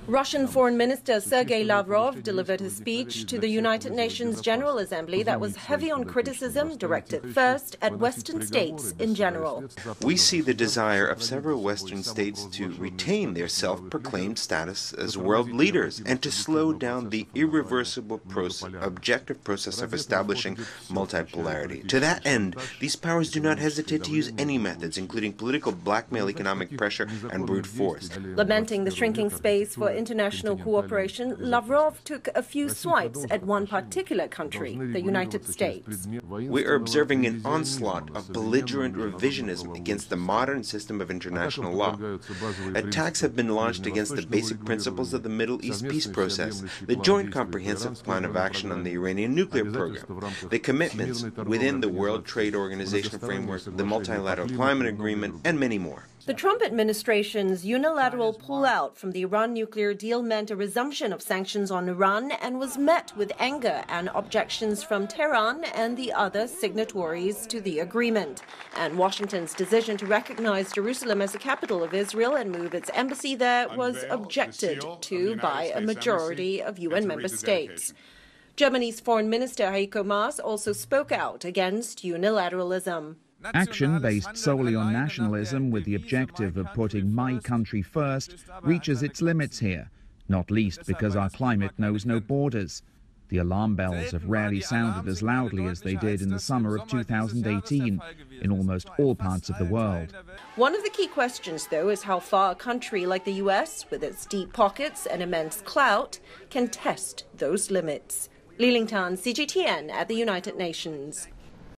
Russian Foreign Minister Sergei Lavrov delivered his speech to the United Nations General Assembly that was heavy on criticism directed first at Western states in general. We see the desire of several Western states to retain their self-proclaimed status as world leaders and to slow down the irreversible objective process of establishing multipolarity. To that end, these powers do not hesitate to use any methods, including political blackmail, economic pressure, and brute force. Lamenting the shrinking space for international cooperation, Lavrov took a few swipes at one particular country, the United States. We are observing an onslaught of belligerent revisionism against the modern system of international law. Attacks have been launched against the basic principles of the Middle East peace process, the Joint Comprehensive Plan of Action on the Iranian nuclear program, the commitments within the World Trade Organization framework, the Multilateral Climate Agreement, and many more. The Trump administration's unilateral pullout from the Iran nuclear deal meant a resumption of sanctions on Iran and was met with anger and objections from Tehran and the other signatories to the agreement. And Washington's decision to recognize Jerusalem as the capital of Israel and move its embassy there was objected to by a majority of UN member states. Germany's Foreign Minister Heiko Maas also spoke out against unilateralism. Action based solely on nationalism with the objective of putting my country first reaches its limits here, not least because our climate knows no borders. The alarm bells have rarely sounded as loudly as they did in the summer of 2018 in almost all parts of the world. One of the key questions, though, is how far a country like the US, with its deep pockets and immense clout, can test those limits. Li Lingtan, CGTN at the United Nations.